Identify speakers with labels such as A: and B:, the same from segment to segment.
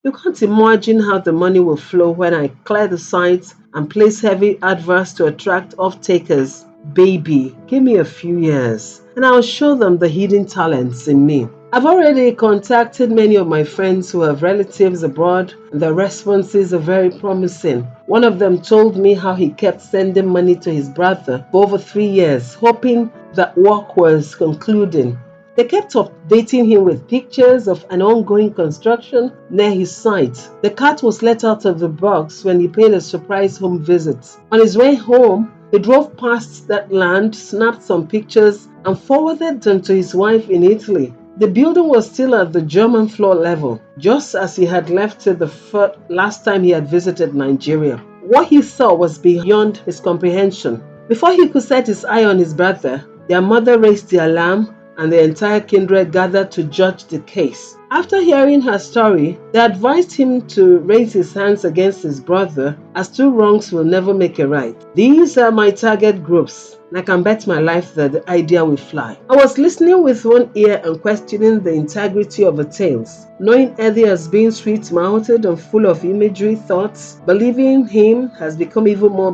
A: You can't imagine how the money will flow when I clear the sites and place heavy adverts to attract off-takers. Baby, give me a few years and I'll show them the hidden talents in me. I've already contacted many of my friends who have relatives abroad, and their responses are very promising. One of them told me how he kept sending money to his brother for over 3 years, hoping that work was concluding. They kept updating him with pictures of an ongoing construction near his site. The cat was let out of the box when he paid a surprise home visit. On his way home, he drove past that land, snapped some pictures, and forwarded them to his wife in Italy. The building was still at the German floor level, just as he had left it the last time he had visited Nigeria. What he saw was beyond his comprehension. Before he could set his eye on his brother, their mother raised the alarm and the entire kindred gathered to judge the case. After hearing her story, they advised him to raise his hands against his brother, as two wrongs will never make a right. These are my target groups, and I can bet my life that the idea will fly. I was listening with one ear and questioning the integrity of the tales. Knowing Eddie as being sweet-mouthed and full of imagery thoughts, believing him has become even more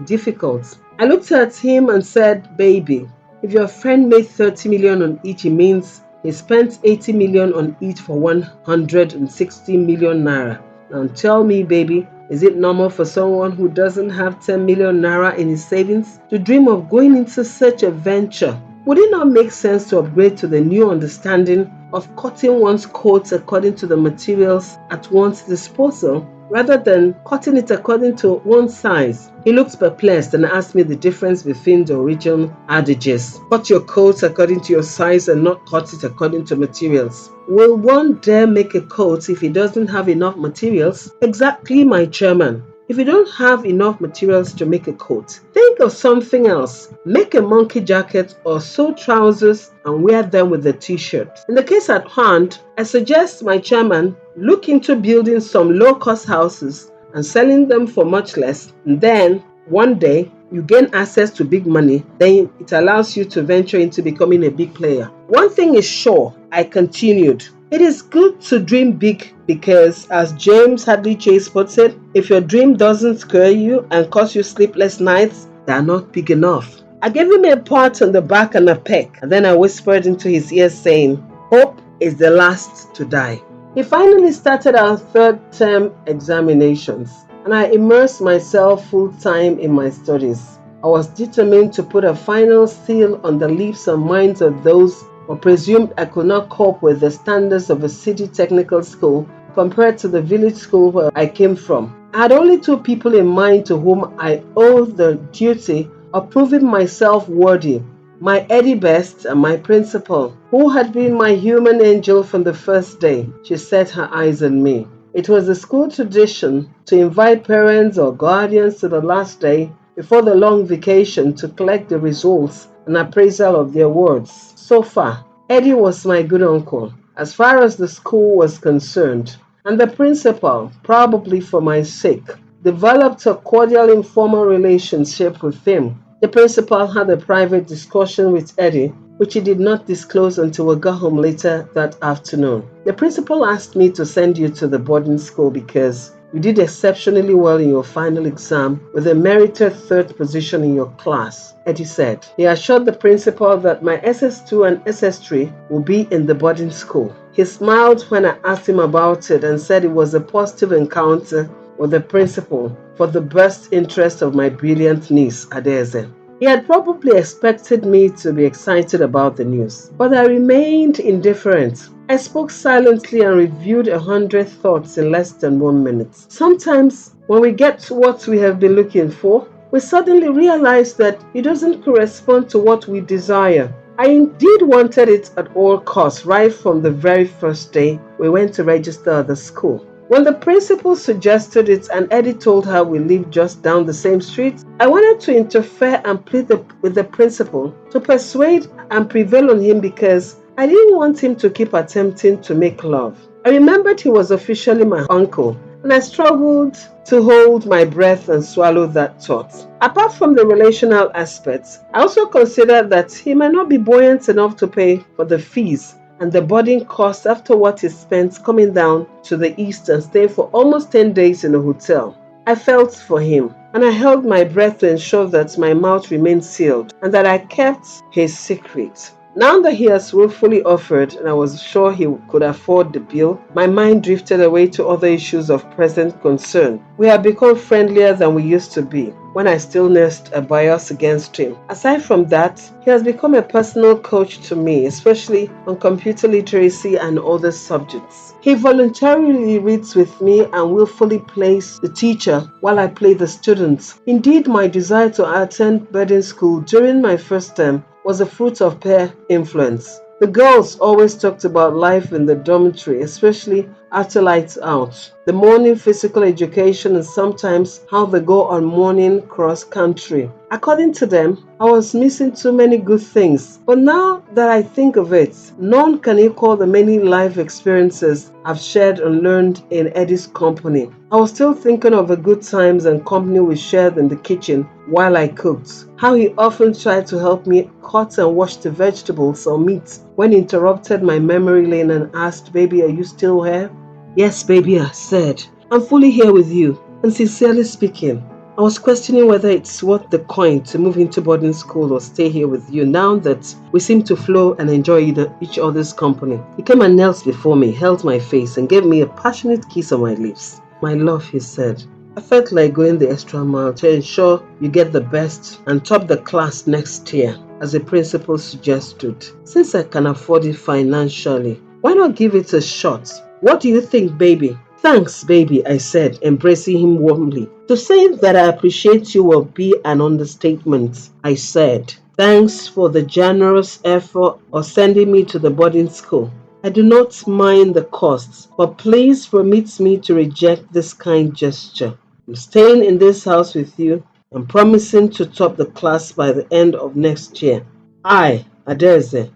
A: difficult. I looked at him and said, baby, if your friend made 30 million on each, it means he spent 80 million on each for 160 million naira. Now tell me, baby, is it normal for someone who doesn't have 10 million naira in his savings to dream of going into such a venture? Would it not make sense to upgrade to the new understanding of cutting one's coat according to the materials at one's disposal, rather than cutting it according to one's size? He looked perplexed and asked me the difference between the original adages. Cut your coat according to your size and not cut it according to materials. Will one dare make a coat if he doesn't have enough materials? Exactly, my chairman. If you don't have enough materials to make a coat, think of something else. Make a monkey jacket or sew trousers and wear them with a t-shirt. In the case at hand, I suggest, my chairman, look into building some low-cost houses and selling them for much less. And then, one day, you gain access to big money, then it allows you to venture into becoming a big player. One thing is sure, I continued. It is good to dream big because, as James Hadley Chase puts it, if your dream doesn't scare you and cause you sleepless nights, they are not big enough. I gave him a pat on the back and a peck, and then I whispered into his ear saying, hope is the last to die. He finally started our third term examinations, and I immersed myself full-time in my studies. I was determined to put a final seal on the lips and minds of those who presumed I could not cope with the standards of a city technical school compared to the village school where I came from. I had only two people in mind to whom I owed the duty of proving myself worthy: my Eddie Best and my principal, who had been my human angel from the first day she set her eyes on me. It was the school tradition to invite parents or guardians to the last day before the long vacation to collect the results and appraisal of their awards. So far, Eddie was my good uncle, as far as the school was concerned, and the principal, probably for my sake, developed a cordial informal relationship with him. The principal had a private discussion with Eddie, which he did not disclose until we got home later that afternoon. The principal asked me to send you to the boarding school because you did exceptionally well in your final exam with a merited third position in your class, Eddie said. He assured the principal that my SS2 and SS3 will be in the boarding school. He smiled when I asked him about it and said it was a positive encounter with the principal for the best interest of my brilliant niece, Adaeze. He had probably expected me to be excited about the news, but I remained indifferent. I spoke silently and reviewed 100 thoughts in less than 1 minute. Sometimes, when we get to what we have been looking for, we suddenly realize that it doesn't correspond to what we desire. I indeed wanted it at all costs right from the very first day we went to register at the school. When the principal suggested it and Eddie told her we lived just down the same street, I wanted to interfere and plead with the principal to persuade and prevail on him because I didn't want him to keep attempting to make love. I remembered he was officially my uncle, and I struggled to hold my breath and swallow that thought. Apart from the relational aspects, I also considered that he might not be buoyant enough to pay for the fees and the boarding cost after what he spent coming down to the east and staying for almost 10 days in a hotel. I felt for him, and I held my breath to ensure that my mouth remained sealed and that I kept his secret. Now that he has willfully offered, and I was sure he could afford the bill, my mind drifted away to other issues of present concern. We have become friendlier than we used to be, when I still nursed a bias against him. Aside from that, he has become a personal coach to me, especially on computer literacy and other subjects. He voluntarily reads with me and willfully plays the teacher while I play the students. Indeed, my desire to attend boarding school during my first term was a fruit of peer influence. The girls always talked about life in the dormitory, especially after lights out, the morning physical education, and sometimes how they go on morning cross country. According to them, I was missing too many good things, but now that I think of it, none can equal the many life experiences I've shared and learned in Eddie's company. I was still thinking of the good times and company we shared in the kitchen while I cooked, how he often tried to help me cut and wash the vegetables or meat when he interrupted my memory lane and asked, "Baby, are you still here?" "Yes, baby," I said. "I'm fully here with you." And sincerely speaking, I was questioning whether it's worth the coin to move into boarding school or stay here with you now that we seem to flow and enjoy each other's company. He came and knelt before me, held my face, and gave me a passionate kiss on my lips. "My love," he said. I felt like going the extra mile to ensure you get the best and top the class next year, as the principal suggested. Since I can afford it financially, why not give it a shot? What do you think, baby? "Thanks, baby," I said, embracing him warmly. "To say that I appreciate you will be an understatement," I said. "Thanks for the generous effort of sending me to the boarding school. I do not mind the costs, but please permit me to reject this kind gesture. I'm staying in this house with you and promising to top the class by the end of next year. I, Adaeze,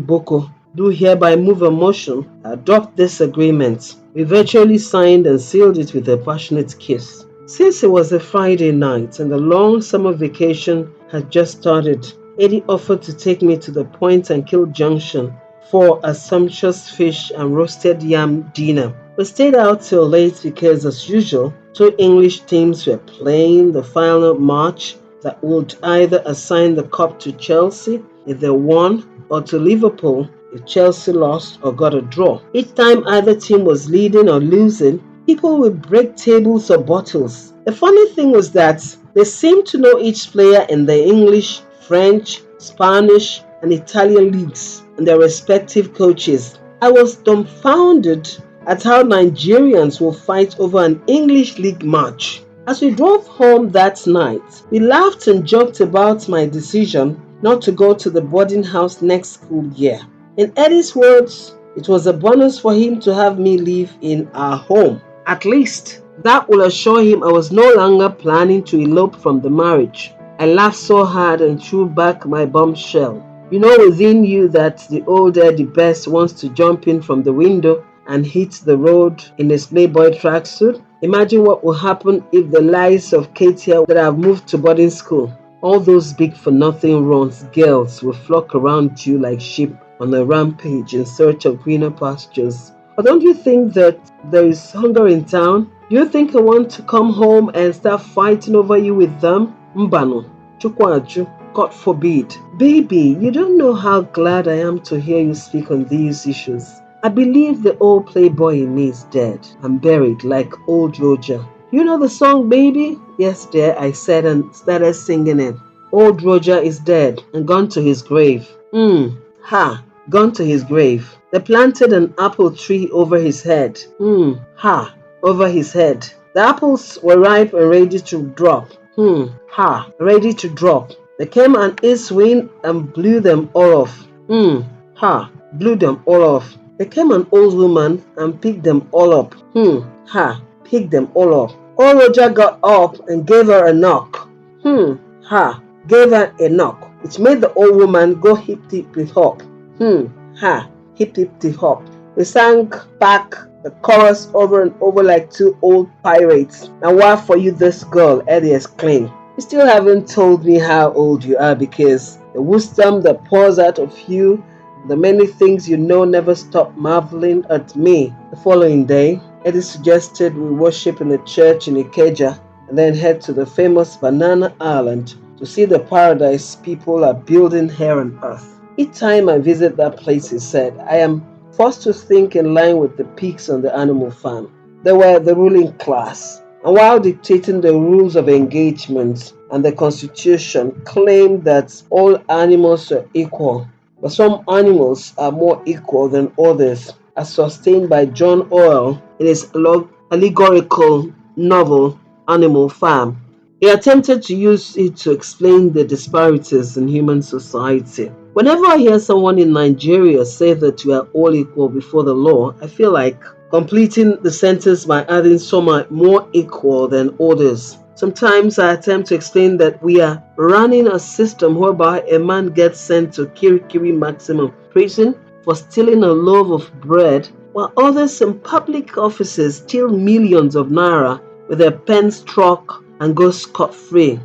A: Boko, do hereby move a motion to adopt this agreement." We virtually signed and sealed it with a passionate kiss. Since it was a Friday night and the long summer vacation had just started, Eddie offered to take me to the Point and Kill Junction for a sumptuous fish and roasted yam dinner. We stayed out till late because, as usual, two English teams were playing the final match that would either assign the cup to Chelsea if they won or to Liverpool if Chelsea lost or got a draw. Each time either team was leading or losing, people would break tables or bottles. The funny thing was that they seemed to know each player in the English, French, Spanish, and Italian leagues and their respective coaches. I was dumbfounded at how Nigerians will fight over an English league match. As we drove home that night, we laughed and joked about my decision not to go to the boarding house next school year. In Eddie's words, it was a bonus for him to have me live in our home. At least, that will assure him I was no longer planning to elope from the marriage. I laughed so hard and threw back my bombshell. You know within you that the old Eddie Best wants to jump in from the window and hit the road in his Playboy tracksuit? Imagine what will happen if the lies of Katie that have moved to boarding school. All those big for nothing runs girls will flock around you like sheep on a rampage in search of greener pastures. But don't you think that there is hunger in town? Do you think I want to come home and start fighting over you with them? Mbano, Chukwaju, God forbid. Baby, you don't know how glad I am to hear you speak on these issues. I believe the old playboy in me is dead and buried like old Roger. You know the song, baby? Yes, dear, I said and started singing it. Old Roger is dead and gone to his grave. Gone to his grave. They planted an apple tree over his head. Over his head. The apples were ripe and ready to drop. Ready to drop. There came an east wind and blew them all off. Blew them all off. There came an old woman and picked them all up. Picked them all up. Old Roger got up and gave her a knock. Gave her a knock. It made the old woman go hip-hip-hop. Hip-hip-hop. We sang back the chorus over and over like two old pirates. "Now why for you this girl?" Eddie exclaimed. "You still haven't told me how old you are, because the wisdom that pours out of you The many things you know never stop marveling at me. The following day, Eddie suggested we worship in a church in Ikeja and then head to the famous Banana Island to see the paradise people are building here on earth. Each time I visit that place, he said, I am forced to think in line with the pigs on the animal farm. They were the ruling class, and while dictating the rules of engagement and the Constitution claimed that all animals are equal, but some animals are more equal than others, as sustained by John Orwell in his allegorical novel Animal Farm. He attempted to use it to explain the disparities in human society. Whenever I hear someone in Nigeria say that we are all equal before the law, I feel like completing the sentence by adding some are more equal than others. Sometimes I attempt to explain that we are running a system whereby a man gets sent to Kirikiri maximum prison for stealing a loaf of bread, while others in public offices steal millions of naira with their pen struck and go scot-free.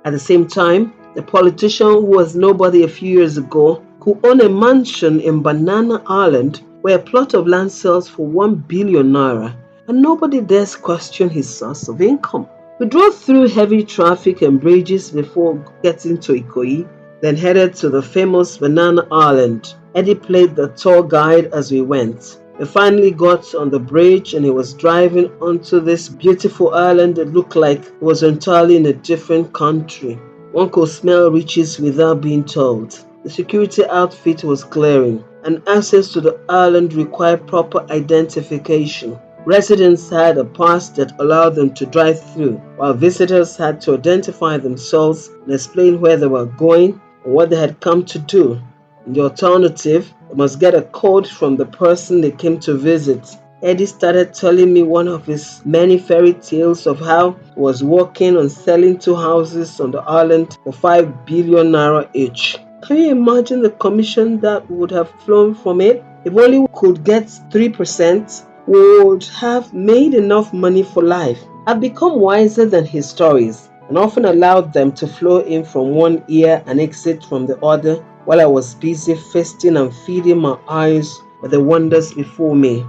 A: At the same time, the politician who was nobody a few years ago could own a mansion in Banana Island where a plot of land sells for 1 billion naira, and nobody dares question his source of income. We drove through heavy traffic and bridges before getting to Ikoyi, then headed to the famous Banana Island. Eddie played the tour guide as we went. We finally got on the bridge and he was driving onto this beautiful island that looked like it was entirely in a different country. One could smell riches without being told. The security outfit was glaring, and access to the island required proper identification. Residents had a pass that allowed them to drive through, while visitors had to identify themselves and explain where they were going and what they had come to do. In the alternative, they must get a code from the person they came to visit. Eddie started telling me one of his many fairy tales of how he was working on selling 2 houses on the island for 5 billion naira each. Can you imagine the commission that would have flown from it? If only we could get 3%, we would have made enough money for life. I've become wiser than his stories and often allowed them to flow in from one ear and exit from the other while I was busy feasting and feeding my eyes with the wonders before me.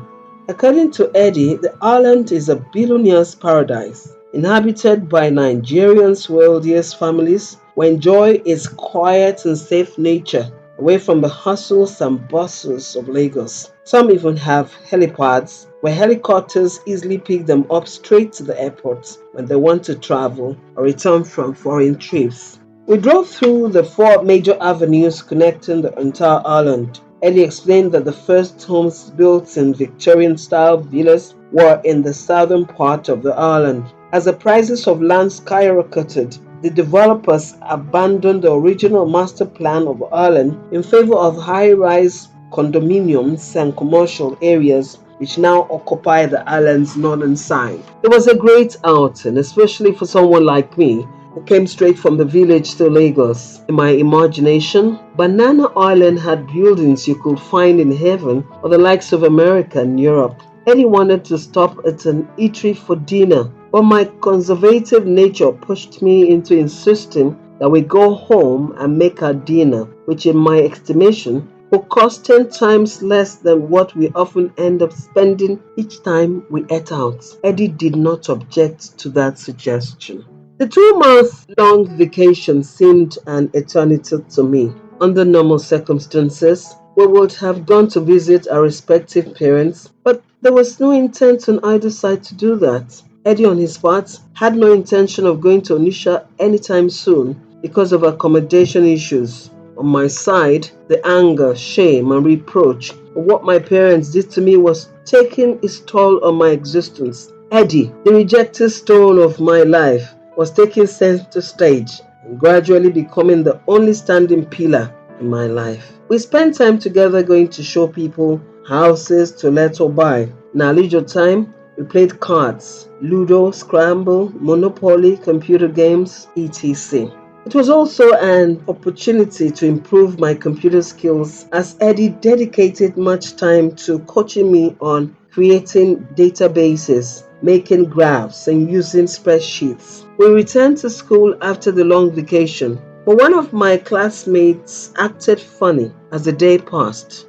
A: According to Eddie, the island is a billionaire's paradise, inhabited by Nigerians' wealthiest families who enjoy its quiet and safe nature, away from the hustles and bustles of Lagos. Some even have helipads where helicopters easily pick them up straight to the airport when they want to travel or return from foreign trips. We drove through the 4 major avenues connecting the entire island. Eddie explained that the first homes built in Victorian-style villas were in the southern part of the island. As the prices of land skyrocketed, the developers abandoned the original master plan of the island in favor of high-rise condominiums and commercial areas which now occupy the island's northern side. It was a great outing, especially for someone like me who came straight from the village to Lagos. In my imagination, Banana Island had buildings you could find in heaven or the likes of America and Europe. Eddie wanted to stop at an eatery for dinner, but my conservative nature pushed me into insisting that we go home and make our dinner, which in my estimation will cost 10 times less than what we often end up spending each time we ate out. Eddie did not object to that suggestion. The 2-month-long vacation seemed an eternity to me. Under normal circumstances, we would have gone to visit our respective parents, but there was no intent on either side to do that. Eddie, on his part, had no intention of going to Onitsha anytime soon because of accommodation issues. On my side, the anger, shame, and reproach of what my parents did to me was taking its toll on my existence. Eddie, the rejected stone of my life, was taking center stage and gradually becoming the only standing pillar in my life. We spent time together going to show people houses to let or buy. In our leisure time, we played cards, Ludo, Scramble, Monopoly, computer games, etc. It was also an opportunity to improve my computer skills as Eddie dedicated much time to coaching me on creating databases, making graphs, and using spreadsheets. We returned to school after the long vacation. But one of my classmates acted funny as the day passed.